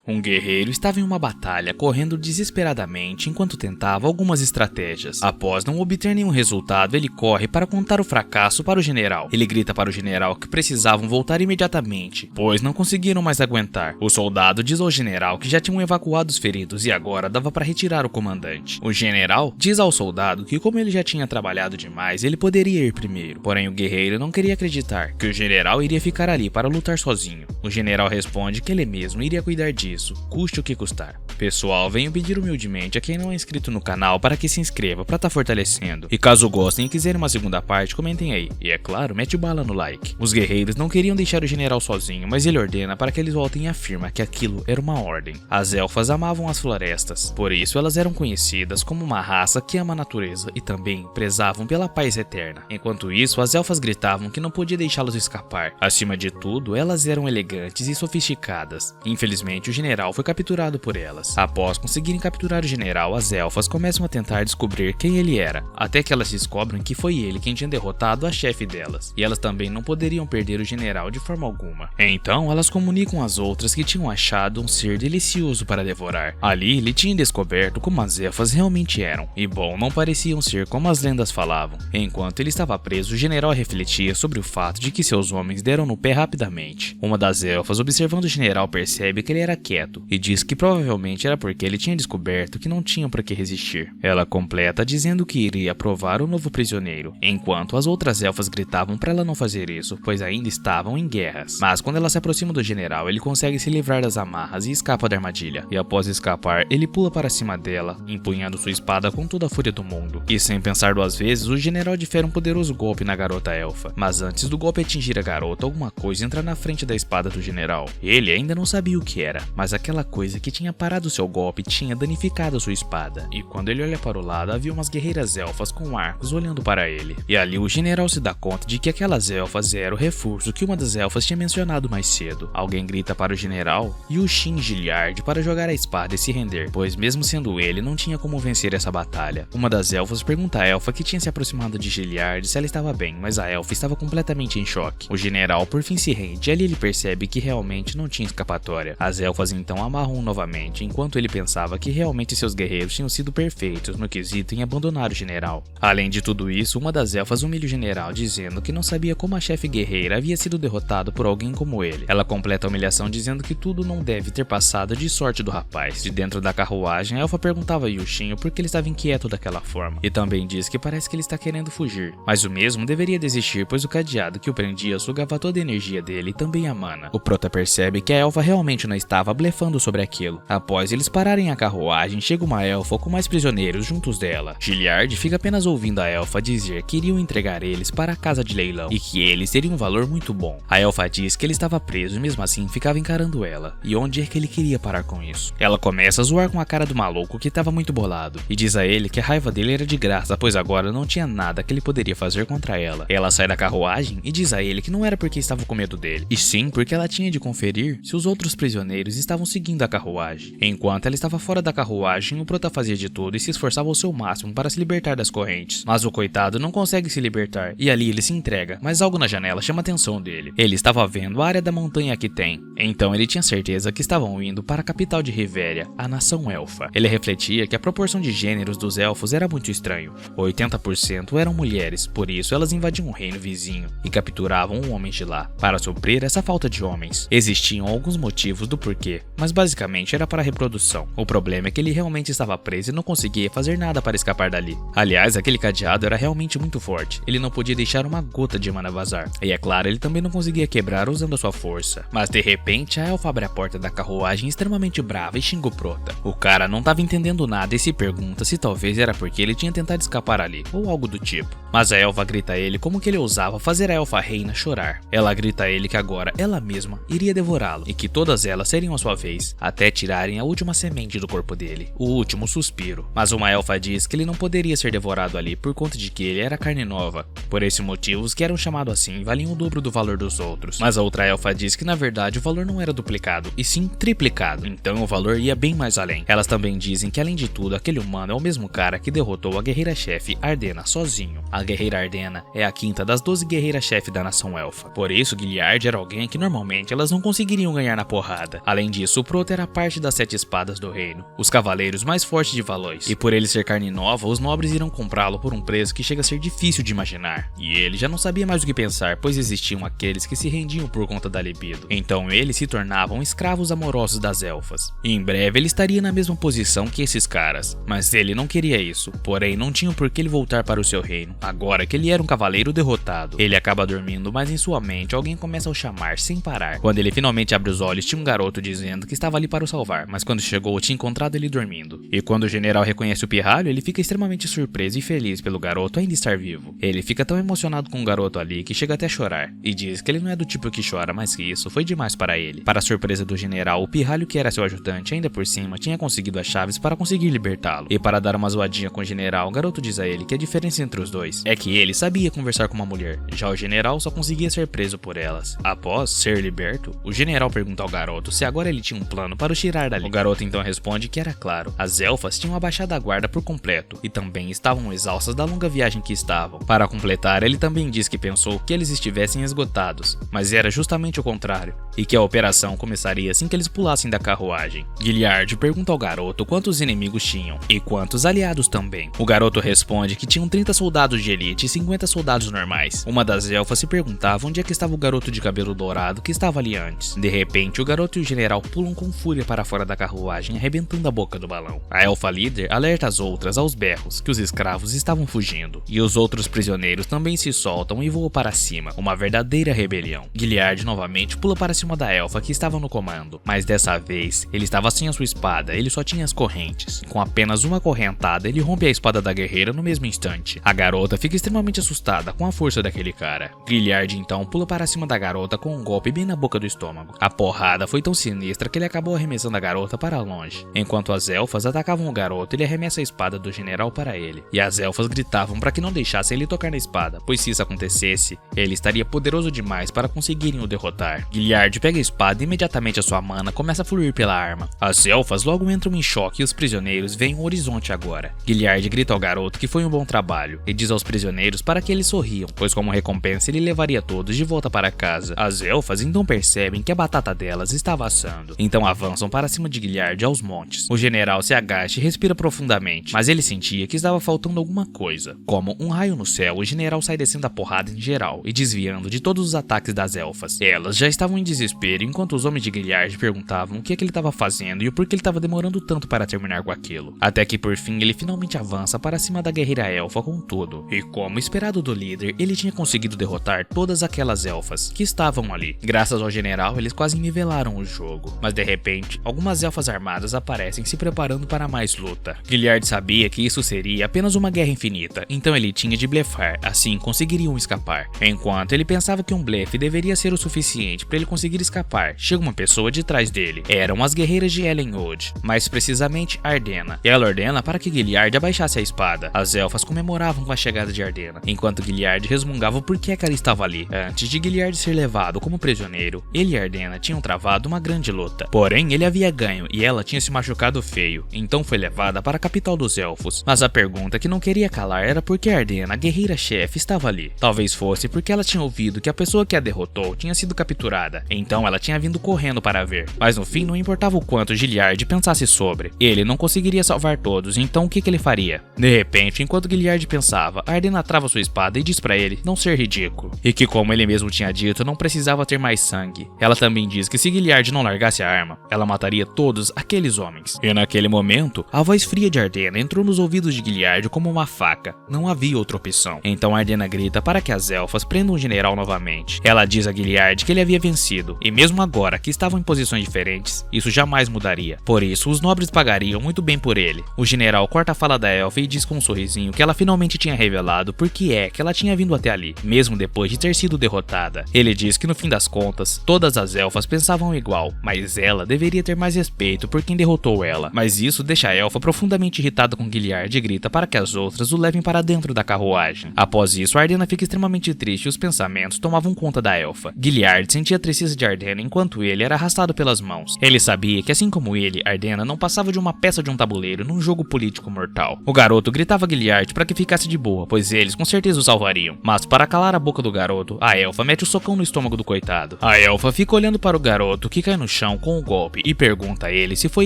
Um guerreiro estava em uma batalha, correndo desesperadamente enquanto tentava algumas estratégias. Após não obter nenhum resultado, ele corre para contar o fracasso para o general. Ele grita para o general que precisavam voltar imediatamente, pois não conseguiram mais aguentar. O soldado diz ao general que já tinham evacuado os feridos e agora dava para retirar o comandante. O general diz ao soldado que, como ele já tinha trabalhado demais, ele poderia ir primeiro. Porém, o guerreiro não queria acreditar que o general iria ficar ali para lutar sozinho. O general responde que ele mesmo iria cuidar disso, custe o que custar. Pessoal, venho pedir humildemente a quem não é inscrito no canal para que se inscreva para estar fortalecendo. E caso gostem e quiserem uma segunda parte, comentem aí. E é claro, mete bala no like. Os guerreiros não queriam deixar o general sozinho, mas ele ordena para que eles voltem e afirma que aquilo era uma ordem. As elfas amavam as florestas, por isso elas eram conhecidas como uma raça que ama a natureza e também prezavam pela paz eterna. Enquanto isso, as elfas gritavam que não podia deixá-los escapar. Acima de tudo, elas eram elegantes e sofisticadas. Infelizmente, o general foi capturado por elas. Após conseguirem capturar o general, as elfas começam a tentar descobrir quem ele era, até que elas descobrem que foi ele quem tinha derrotado a chefe delas, e elas também não poderiam perder o general de forma alguma. Então, elas comunicam às outras que tinham achado um ser delicioso para devorar. Ali, ele tinha descoberto como as elfas realmente eram, e bom, não pareciam ser como as lendas falavam. Enquanto ele estava preso, o general refletia sobre o fato de que seus homens deram no pé rapidamente. Uma das elfas, observando o general, percebe que ele era quieto, e diz que provavelmente era porque ele tinha descoberto que não tinham para que resistir. Ela completa dizendo que iria provar o novo prisioneiro, enquanto as outras elfas gritavam para ela não fazer isso, pois ainda estavam em guerras. Mas quando ela se aproxima do general, ele consegue se livrar das amarras e escapa da armadilha. E após escapar, ele pula para cima dela, empunhando sua espada com toda a fúria do mundo. E sem pensar duas vezes, o general difere um poderoso golpe na garota elfa. Mas antes do golpe atingir a garota, alguma coisa entra na frente da espada do general. Ele ainda não sabia o que era, mas aquela coisa que tinha parado seu golpe tinha danificado sua espada. E quando ele olha para o lado, havia umas guerreiras elfas com arcos olhando para ele. E ali o general se dá conta de que aquelas elfas eram o reforço que uma das elfas tinha mencionado mais cedo. Alguém grita para o general e o Shin Gilliard para jogar a espada e se render, pois mesmo sendo ele, não tinha como vencer essa batalha. Uma das elfas pergunta à elfa que tinha se aproximado de Gilliard se ela estava bem, mas a elfa estava completamente em choque. O general por fim se rende e ali ele percebe que realmente não tinha escapatória. As elfas então amarram novamente, enquanto ele pensava que realmente seus guerreiros tinham sido perfeitos no quesito em abandonar o general. Além de tudo isso, uma das elfas humilha o general dizendo que não sabia como a chefe guerreira havia sido derrotada por alguém como ele. Ela completa a humilhação dizendo que tudo não deve ter passado de sorte do rapaz. De dentro da carruagem, a elfa perguntava a Yushin por que ele estava inquieto daquela forma, e também diz que parece que ele está querendo fugir, mas o mesmo deveria desistir, pois o cadeado que o prendia sugava toda a energia dele e também a mana. O prota percebe que a elfa realmente não estava blefando sobre aquilo. Após eles pararem a carruagem, chega uma elfa com mais prisioneiros juntos dela. Gilliard fica apenas ouvindo a elfa dizer que iriam entregar eles para a casa de leilão e que eles teriam um valor muito bom. A elfa diz que ele estava preso e mesmo assim ficava encarando ela, e onde é que ele queria parar com isso. Ela começa a zoar com a cara do maluco que estava muito bolado, e diz a ele que a raiva dele era de graça, pois agora não tinha nada que ele poderia fazer contra ela. Ela sai da carruagem e diz a ele que não era porque estava com medo dele, e sim porque ela tinha de conferir se os outros prisioneiros estavam seguindo a carruagem. Enquanto ela estava fora da carruagem, o prota fazia de tudo e se esforçava ao seu máximo para se libertar das correntes, mas o coitado não consegue se libertar, e ali ele se entrega, mas algo na janela chama a atenção dele. Ele estava vendo a área da montanha que tem, então ele tinha certeza que estavam indo para a capital de Rivéria, a nação elfa. Ele refletia que a proporção de gêneros dos elfos era muito estranho. 80% eram mulheres, por isso elas invadiam o reino vizinho e capturavam homens de lá. Para suprir essa falta de homens, existiam alguns motivos do porquê, mas basicamente era para a reprodução. O problema é que ele realmente estava preso e não conseguia fazer nada para escapar dali. Aliás, aquele cadeado era realmente muito forte, ele não podia deixar uma gota de mana vazar. E é claro, ele também não conseguia quebrar usando a sua força. Mas de repente, a elfa abre a porta da carruagem extremamente brava e xinga o prota. O cara não estava entendendo nada e se pergunta se talvez era porque ele tinha tentado escapar ali, ou algo do tipo. Mas a elfa grita a ele como que ele ousava fazer a elfa reina chorar. Ela grita a ele que agora ela mesma iria devorá-lo, e que todas elas seriam a sua vez, até tirarem a última semente do corpo dele, o último suspiro. Mas uma elfa diz que ele não poderia ser devorado ali por conta de que ele era carne nova. Por esse motivo, os que eram chamados assim valiam o dobro do valor dos outros. Mas a outra elfa diz que na verdade o valor não era duplicado, e sim triplicado. Então o valor ia bem mais além. Elas também dizem que além de tudo, aquele humano é o mesmo cara que derrotou a guerreira-chefe Ardena sozinho. A guerreira Ardena é a quinta das 12 guerreiras-chefe da nação elfa. Por isso, Giliard era alguém que normalmente elas não conseguiriam ganhar na porrada. Além disso, o Proto era parte das 7 espadas do reino, os cavaleiros mais fortes de Valois. E por ele ser carne nova, os nobres irão comprá-lo por um preço que chega a ser difícil de imaginar. E ele já não sabia mais o que pensar, pois existiam aqueles que se rendiam por conta da libido. Então eles se tornavam escravos amorosos das elfas. E em breve ele estaria na mesma posição que esses caras. Mas ele não queria isso, porém não tinha por que ele voltar para o seu reino, agora que ele era um cavaleiro derrotado. Ele acaba dormindo, mas em sua mente alguém começa a o chamar sem parar. Quando ele finalmente abre os olhos, tinha um garoto dizendo que estava ali para o salvar, mas quando chegou tinha encontrado ele dormindo. E quando o general reconhece o pirralho, ele fica extremamente surpreso e feliz pelo garoto ainda estar vivo. Ele fica tão emocionado com o garoto ali que chega até a chorar, e diz que ele não é do tipo que chora, mas que isso foi demais para ele. Para a surpresa do general, o pirralho, que era seu ajudante, ainda por cima tinha conseguido as chaves para conseguir libertá-lo. E para dar uma zoadinha com o general, o garoto diz a ele que a diferença entre os dois é que ele sabia conversar com uma mulher, já o general só conseguia ser preso por elas. Após ser liberto, o general pergunta ao garoto se agora ele tinha um plano para o tirar dali. O garoto então responde que era claro, as elfas tinham abaixado a guarda por completo e também estavam exaustas da longa viagem que estavam. Para completar, ele também diz que pensou que eles estivessem esgotados, mas era justamente o contrário, e que a operação começaria assim que eles pulassem da carruagem. Giliard pergunta ao garoto quantos inimigos tinham e quantos aliados também. O garoto responde que tinham 30 soldados de elite e 50 soldados normais. Uma das elfas se perguntava onde é que estava o garoto de cabelo dourado que estava ali antes. De repente, o garoto e o general pulam com fúria para fora da carruagem, arrebentando a boca do balão. A elfa líder alerta as outras aos berros que os escravos estavam fugindo, e os outros prisioneiros também se soltam e voam para cima, uma verdadeira rebelião. Giliard novamente pula para cima da elfa que estava no comando, mas dessa vez ele estava sem a sua espada, ele só tinha as correntes. Com apenas uma correntada, ele rompe a espada da guerreira no mesmo instante. A garota fica extremamente assustada com a força daquele cara. Giliard então pula para cima da garota com um golpe bem na boca do estômago. A porrada foi tão sinistra que ele acabou arremessando a garota para longe. Enquanto as elfas atacavam o garoto, ele arremessa a espada do general para ele. E as elfas gritavam para que não deixassem ele tocar na espada, pois se isso acontecesse, ele estaria poderoso demais para conseguirem o derrotar. Giliard pega a espada e imediatamente a sua mana começa a fluir pela arma. As elfas logo entram em choque e os prisioneiros veem o horizonte agora. Giliard grita ao garoto que foi um bom trabalho e diz aos prisioneiros para que eles sorriam, pois como recompensa ele levaria todos de volta para casa. As elfas então percebem que a batata delas estava assando, então avançam para cima de Giliard aos montes. O general se agacha e respira profundamente, mas ele sentia que estava faltando alguma coisa. Como um raio no céu, o general sai descendo a porrada em geral e desviando de todos os ataques das elfas. Elas já estavam em desespero enquanto os homens de Giliard perguntavam o que ele estava fazendo e o porquê ele estava demorando tanto para terminar com aquilo. Até que por fim ele finalmente avança para cima da guerreira elfa com tudo. E como esperado do líder, ele tinha conseguido derrotar todas aquelas elfas que estavam ali. Graças ao general, eles quase nivelaram o jogo. Mas de repente, algumas elfas armadas aparecem se preparando para mais luta. Giliard sabia que isso seria apenas uma guerra infinita, então ele tinha de blefar, assim conseguiriam escapar. Enquanto ele pensava que um blefe deveria ser o suficiente para ele conseguir escapar, chega uma pessoa de trás dele. Eram as guerreiras de Elenwood, mais precisamente Ardena. E ela ordena para que Giliard abaixasse a espada. As elfas comemoravam com a chegada de Ardena, enquanto Giliard resmungava o porquê que ela estava ali. Antes de Giliard ser levado como prisioneiro, ele e Ardena tinham travado uma grande luta. Porém, ele havia ganho e ela tinha se machucado feio, então foi levada para a capital dos elfos. Mas a pergunta que não queria calar era por que Ardena, a guerreira-chefe, estava ali. Talvez fosse porque ela tinha ouvido que a pessoa que a derrotou tinha sido capturada, então ela tinha vindo correndo para ver. Mas no fim não importava o quanto Giliard pensasse sobre, ele não conseguiria salvar todos, então o que ele faria? De repente, enquanto Giliard pensava, Ardena trava sua espada e diz para ele não ser ridículo, e que como ele mesmo tinha dito, não precisava ter mais sangue. Ela também diz que se Giliard não largasse a arma, ela mataria todos aqueles homens. E naquele momento, a voz fria de Ardena entrou nos ouvidos de Giliard como uma faca. Não havia outra opção. Então Ardena grita para que as elfas prendam o general novamente. Ela diz a Giliard que ele havia vencido, e mesmo agora que estavam em posições diferentes, isso jamais mudaria. Por isso, os nobres pagariam muito bem por ele. O general corta a fala da elfa e diz com um sorrisinho que ela finalmente tinha revelado por que é que ela tinha vindo até ali, mesmo depois de ter sido derrotada. Ele diz que no fim das contas, todas as elfas pensavam igual, mas ela deveria ter mais respeito respeito por quem derrotou ela, mas isso deixa a elfa profundamente irritada com Gilliard e grita para que as outras o levem para dentro da carruagem. Após isso, Ardena fica extremamente triste e os pensamentos tomavam conta da elfa. Gilliard sentia a tristeza de Ardena enquanto ele era arrastado pelas mãos. Ele sabia que, assim como ele, Ardena não passava de uma peça de um tabuleiro num jogo político mortal. O garoto gritava a Gilliard para que ficasse de boa, pois eles com certeza o salvariam. Mas para calar a boca do garoto, a elfa mete o socão no estômago do coitado. A elfa fica olhando para o garoto que cai no chão com o golpe e pergunta a ele se foi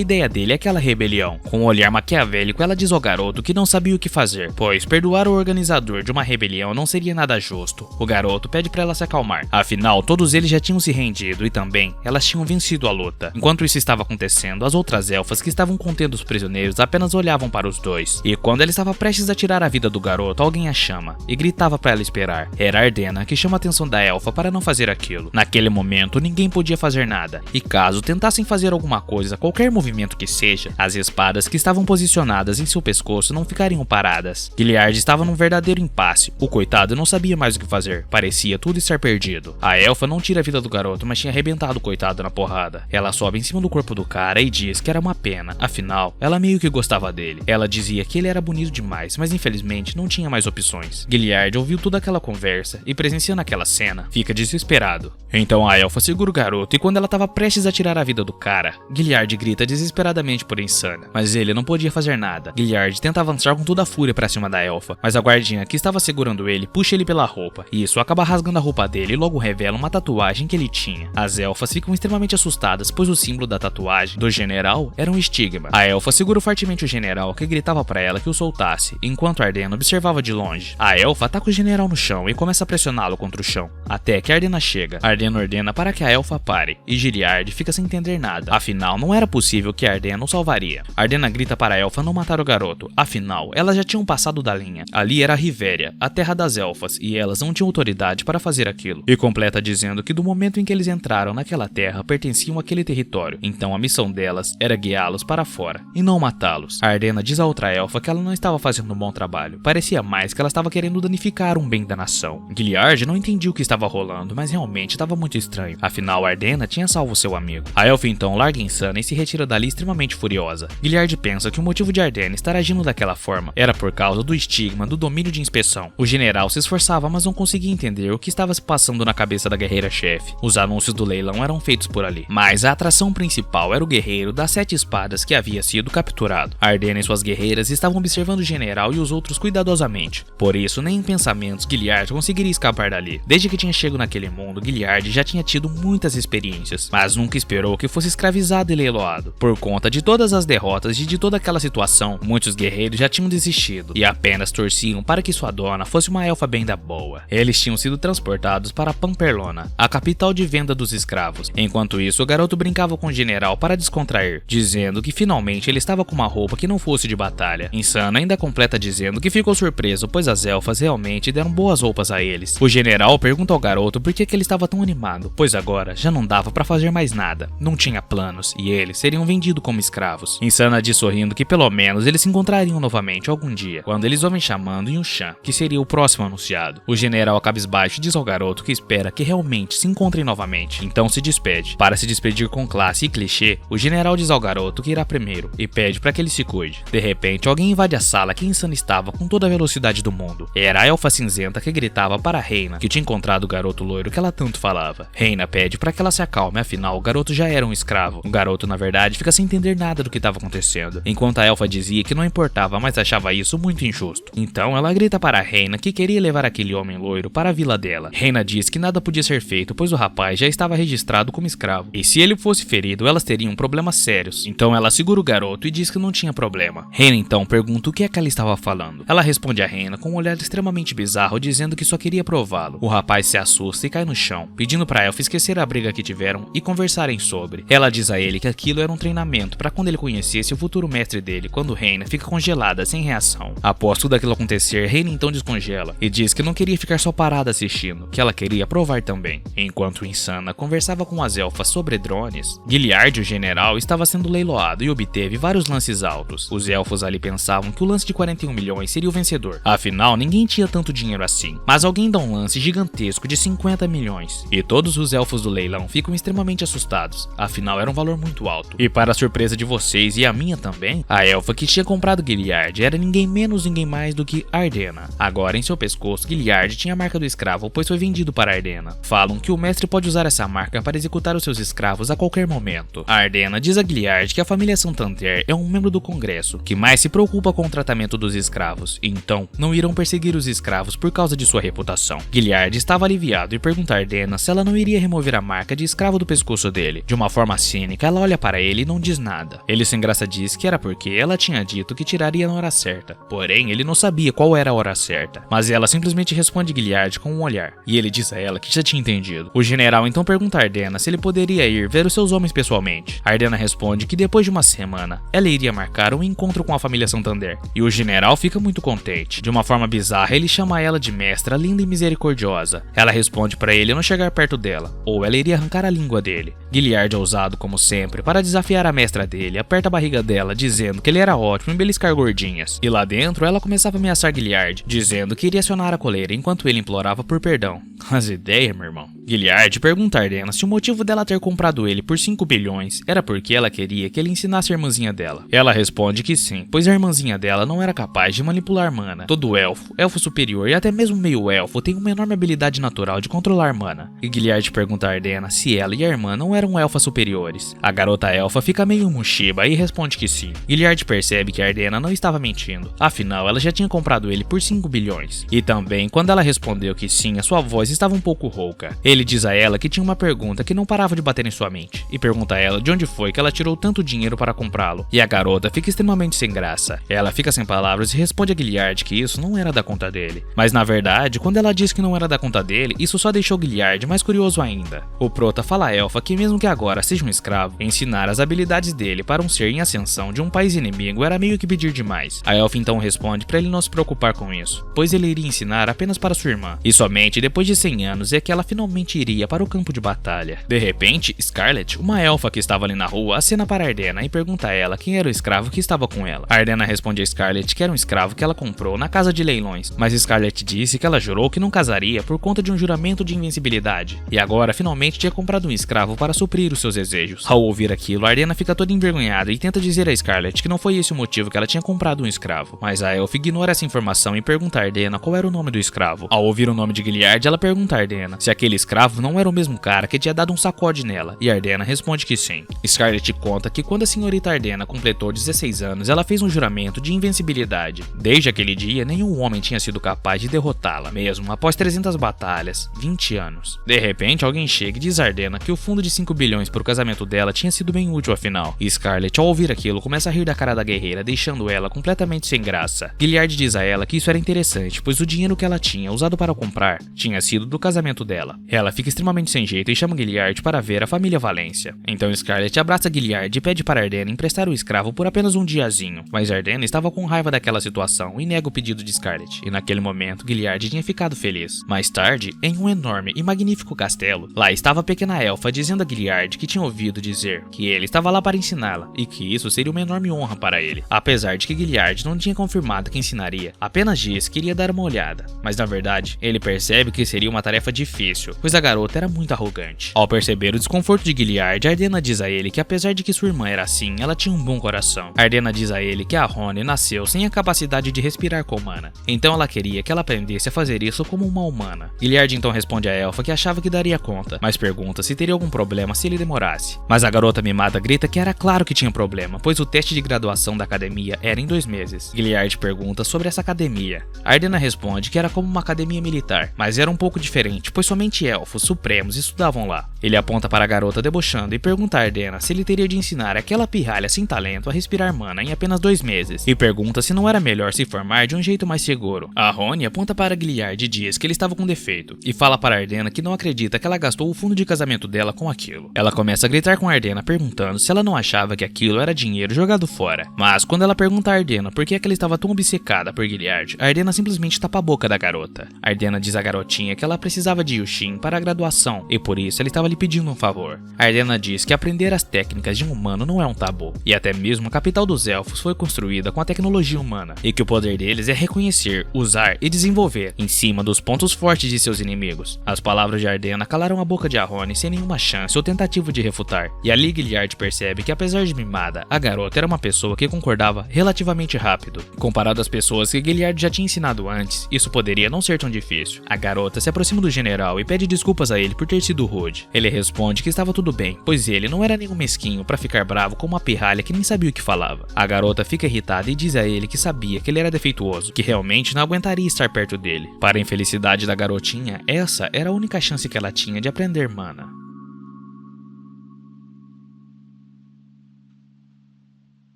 ideia dele aquela rebelião. Com um olhar maquiavélico, ela diz ao garoto que não sabia o que fazer, pois perdoar o organizador de uma rebelião não seria nada justo. O garoto pede para ela se acalmar. Afinal, todos eles já tinham se rendido e também elas tinham vencido a luta. Enquanto isso estava acontecendo, as outras elfas que estavam contendo os prisioneiros apenas olhavam para os dois. E quando ela estava prestes a tirar a vida do garoto, alguém a chama e gritava para ela esperar. Era Ardena que chama a atenção da elfa para não fazer aquilo. Naquele momento, ninguém podia fazer nada. E caso tentassem fazer alguma coisa, qualquer movimento que seja, as espadas que estavam posicionadas em seu pescoço não ficariam paradas. Gilliard estava num verdadeiro impasse. O coitado não sabia mais o que fazer. Parecia tudo estar perdido. A elfa não tira a vida do garoto, mas tinha arrebentado o coitado na porrada. Ela sobe em cima do corpo do cara e diz que era uma pena. Afinal, ela meio que gostava dele. Ela dizia que ele era bonito demais, mas infelizmente não tinha mais opções. Gilliard ouviu toda aquela conversa e, presenciando aquela cena, fica desesperado. Então a elfa segura o garoto e quando ela estava prestes a tirar a vida do cara, Gilliard grita desesperadamente por Insana, mas ele não podia fazer nada. Gilliard tenta avançar com toda a fúria pra cima da elfa, mas a guardinha que estava segurando ele puxa ele pela roupa, e isso acaba rasgando a roupa dele e logo revela uma tatuagem que ele tinha. As elfas ficam extremamente assustadas, pois o símbolo da tatuagem do general era um estigma. A elfa segura fortemente o general, que gritava pra ela que o soltasse, enquanto Ardena observava de longe. A elfa ataca o general no chão e começa a pressioná-lo contra o chão, até que Ardena chega. Ardena ordena para que a elfa pare, e Gilliard fica sem entender nada. Afinal, não era possível que Ardena o salvaria. Ardena grita para a elfa não matar o garoto, afinal, elas já tinham passado da linha. Ali era a Rivéria, a terra das elfas, e elas não tinham autoridade para fazer aquilo. E completa dizendo que do momento em que eles entraram naquela terra, pertenciam àquele território, então a missão delas era guiá-los para fora, e não matá-los. Ardena diz a outra elfa que ela não estava fazendo um bom trabalho, parecia mais que ela estava querendo danificar um bem da nação. Gilliard não entendia o que estava rolando, mas realmente estava muito estranho, afinal Ardena tinha salvo seu amigo. A elfa então larga Insana e se retira dali extremamente furiosa. Gilliard pensa que o motivo de Ardena estar agindo daquela forma era por causa do estigma do domínio de inspeção. O general se esforçava, mas não conseguia entender o que estava se passando na cabeça da guerreira-chefe. Os anúncios do leilão eram feitos por ali, mas a atração principal era o guerreiro das 7 espadas que havia sido capturado. Ardena e suas guerreiras estavam observando o general e os outros cuidadosamente. Por isso, nem em pensamentos Gilliard conseguiria escapar dali. Desde que tinha chegado naquele mundo, Gilliard já tinha tido muitas experiências, mas nunca esperou que fosse escravizado e leiloado. Por conta de todas as derrotas e de toda aquela situação, muitos guerreiros já tinham desistido e apenas torciam para que sua dona fosse uma elfa bem da boa. Eles tinham sido transportados para Pamperlona, a capital de venda dos escravos. Enquanto isso, o garoto brincava com o general para descontrair, dizendo que finalmente ele estava com uma roupa que não fosse de batalha. Insana ainda completa dizendo que ficou surpreso, pois as elfas realmente deram boas roupas a eles. O general pergunta ao garoto por que ele estava tão animado, pois agora já não dava para fazer mais nada, não tinha planos e eles seriam vendidos como escravos. Insana diz sorrindo que pelo menos eles se encontrariam novamente algum dia, quando eles ouvem chamando Yunshan, que seria o próximo anunciado. O general cabisbaixo diz ao garoto que espera que realmente se encontrem novamente, então se despede. Para se despedir com classe e clichê, o general diz ao garoto que irá primeiro e pede para que ele se cuide. De repente, alguém invade a sala que Insana estava com toda a velocidade do mundo. Era a elfa cinzenta que gritava para a Reina, que tinha encontrado o garoto loiro que ela tanto falava. Reina pede para que ela se acalme, afinal o garoto já era um escravo. O garoto, na verdade, fica sem entender nada do que estava acontecendo, enquanto a elfa dizia que não importava, mas achava isso muito injusto. Então ela grita para a Reina que queria levar aquele homem loiro para a vila dela. Reina diz que nada podia ser feito, pois o rapaz já estava registrado como escravo, e se ele fosse ferido, elas teriam problemas sérios. Então ela segura o garoto e diz que não tinha problema. Reina então pergunta o que é que ela estava falando. Ela responde a Reina com um olhar extremamente bizarro, dizendo que só queria prová-lo. O rapaz se assusta e cai no chão, pedindo para a elfa esquecer a briga que tiveram e conversarem sobre. Ela diz a ele que aquilo era um treinamento para quando ele conhecesse o futuro mestre dele, quando Reina fica congelada sem reação. Após tudo aquilo acontecer, Reina então descongela e diz que não queria ficar só parada assistindo, que ela queria provar também. Enquanto Insana conversava com as elfas sobre drones, Gilliard, o general, estava sendo leiloado e obteve vários lances altos. Os elfos ali pensavam que o lance de 41 milhões seria o vencedor. Afinal, ninguém tinha tanto dinheiro assim. Mas alguém dá um lance gigantesco de 50 milhões. E todos os elfos do leilão ficam extremamente assustados. Afinal, era um valor muito muito alto. E para a surpresa de vocês e a minha também, a elfa que tinha comprado Gilliard era ninguém menos, ninguém mais do que Ardena. Agora em seu pescoço, Gilliard tinha a marca do escravo, pois foi vendido para Ardena. Falam que o mestre pode usar essa marca para executar os seus escravos a qualquer momento. A Ardena diz a Gilliard que a família Santander é um membro do Congresso, que mais se preocupa com o tratamento dos escravos, então não irão perseguir os escravos por causa de sua reputação. Gilliard estava aliviado e pergunta a Ardena se ela não iria remover a marca de escravo do pescoço dele. De uma forma cínica, ela olha para ele e não diz nada. Ele sem graça diz que era porque ela tinha dito que tiraria na hora certa, porém ele não sabia qual era a hora certa, mas ela simplesmente responde Gilliard com um olhar, e ele diz a ela que já tinha entendido. O general então pergunta a Ardena se ele poderia ir ver os seus homens pessoalmente. A Ardena responde que depois de uma semana, ela iria marcar um encontro com a família Santander, e o general fica muito contente. De uma forma bizarra, ele chama ela de mestra linda e misericordiosa. Ela responde para ele não chegar perto dela, ou ela iria arrancar a língua dele. Gilliard, ousado como sempre, para desafiar a mestra dele, aperta a barriga dela, dizendo que ele era ótimo em beliscar gordinhas. E lá dentro, ela começava a ameaçar Gilliard, dizendo que iria acionar a coleira enquanto ele implorava por perdão. As ideias, meu irmão. Gilliard pergunta a Ardena se o motivo dela ter comprado ele por 5 bilhões era porque ela queria que ele ensinasse a irmãzinha dela. Ela responde que sim, pois a irmãzinha dela não era capaz de manipular mana. Todo elfo, elfo superior e até mesmo meio elfo tem uma enorme habilidade natural de controlar mana. E Gilliard pergunta a Ardena se ela e a irmã não eram elfas superiores. A garota elfa fica meio Mushiba e responde que sim. Gilliard percebe que a Ardena não estava mentindo, afinal ela já tinha comprado ele por 5 bilhões. E também, quando ela respondeu que sim, a sua voz estava um pouco rouca. Ele diz a ela que tinha uma pergunta que não parava de bater em sua mente, e pergunta a ela de onde foi que ela tirou tanto dinheiro para comprá-lo. E a garota fica extremamente sem graça. Ela fica sem palavras e responde a Gilliard que isso não era da conta dele. Mas na verdade, quando ela diz que não era da conta dele, isso só deixou Gilliard mais curioso ainda. O prota fala a elfa que mesmo que agora seja um escravo, ensinar as habilidades dele para um ser em ascensão de um país inimigo era meio que pedir demais. A elfa então responde para ele não se preocupar com isso, pois ele iria ensinar apenas para sua irmã. E somente depois de 100 anos é que ela finalmente iria para o campo de batalha. De repente, Scarlet, uma elfa que estava ali na rua, acena para Ardena e pergunta a ela quem era o escravo que estava com ela. A Ardena responde a Scarlet que era um escravo que ela comprou na casa de leilões, mas Scarlet disse que ela jurou que não casaria por conta de um juramento de invencibilidade, e agora finalmente tinha comprado um escravo para suprir os seus desejos. Ao ouvir aquilo, a Ardena fica toda envergonhada e tenta dizer a Scarlet que não foi esse o motivo que ela tinha comprado um escravo, mas a elfa ignora essa informação e pergunta a Ardena qual era o nome do escravo. Ao ouvir o nome de Gilliard, ela pergunta a Ardena se aquele escravo não era o mesmo cara que tinha dado um sacode nela, e Ardena responde que sim. Scarlet conta que quando a senhorita Ardena completou 16 anos, ela fez um juramento de invencibilidade. Desde aquele dia, nenhum homem tinha sido capaz de derrotá-la, mesmo após 300 batalhas, 20 anos. De repente, alguém chega e diz a Ardena que o fundo de 5 bilhões para o casamento dela tinha sido bem útil afinal, e Scarlet, ao ouvir aquilo, começa a rir da cara da guerreira, deixando ela completamente sem graça. Gilliard diz a ela que isso era interessante, pois o dinheiro que ela tinha usado para comprar tinha sido do casamento dela. Ela fica extremamente sem jeito e chama Gilliard para ver a família Valência. Então Scarlet abraça Gilliard e pede para Ardena emprestar o escravo por apenas um diazinho, mas Ardena estava com raiva daquela situação e nega o pedido de Scarlet, e naquele momento Gilliard tinha ficado feliz. Mais tarde, em um enorme e magnífico castelo, lá estava a pequena elfa dizendo a Gilliard que tinha ouvido dizer que ele estava lá para ensiná-la e que isso seria uma enorme honra para ele, apesar de que Gilliard não tinha confirmado que ensinaria, apenas disse que iria dar uma olhada, mas na verdade ele percebe que seria uma tarefa difícil, pois a garota era muito arrogante. Ao perceber o desconforto de Gilliard, Ardena diz a ele que apesar de que sua irmã era assim, ela tinha um bom coração. Ardena diz a ele que a Rony nasceu sem a capacidade de respirar com mana, então ela queria que ela aprendesse a fazer isso como uma humana. Gilliard então responde a elfa que achava que daria conta, mas pergunta se teria algum problema se ele demorasse. Mas a garota mimada grita que era claro que tinha problema, pois o teste de graduação da academia era em 2 meses. Gilliard pergunta sobre essa academia. Ardena responde que era como uma academia militar, mas era um pouco diferente, pois somente elfos supremos estudavam lá. Ele aponta para a garota debochando e pergunta a Ardena se ele teria de ensinar aquela pirralha sem talento a respirar mana em apenas 2 meses, e pergunta se não era melhor se formar de um jeito mais seguro. A Rony aponta para Gilliard e diz que ele estava com defeito, e fala para Ardena que não acredita que ela gastou o fundo de casamento dela com aquilo. Ela começa a gritar com Ardena perguntando se ela não achava que aquilo era dinheiro jogado fora, mas quando ela pergunta a Ardena por que ela estava tão obcecada por Gilliard, Ardena simplesmente tapa a boca da garota. Ardena diz à garotinha que ela precisava de Yushin para a graduação, e por isso ele estava lhe pedindo um favor. Ardena diz que aprender as técnicas de um humano não é um tabu, e até mesmo a capital dos elfos foi construída com a tecnologia humana, e que o poder deles é reconhecer, usar e desenvolver em cima dos pontos fortes de seus inimigos. As palavras de Ardena calaram a boca de Arrone sem nenhuma chance ou sua tentativa de refutar. E ali Gilliard percebe que, apesar de mimada, a garota era uma pessoa que concordava relativamente rápido. Comparado às pessoas que Gilliard já tinha ensinado antes, isso poderia não ser tão difícil. A garota se aproxima do general e pede desculpas a ele por ter sido rude. Ele responde que estava tudo bem, pois ele não era nenhum mesquinho para ficar bravo com uma pirralha que nem sabia o que falava. A garota fica irritada e diz a ele que sabia que ele era defeituoso, que realmente não aguentaria estar perto dele. Para a infelicidade da garotinha, essa era a única chance que ela tinha de aprender mana.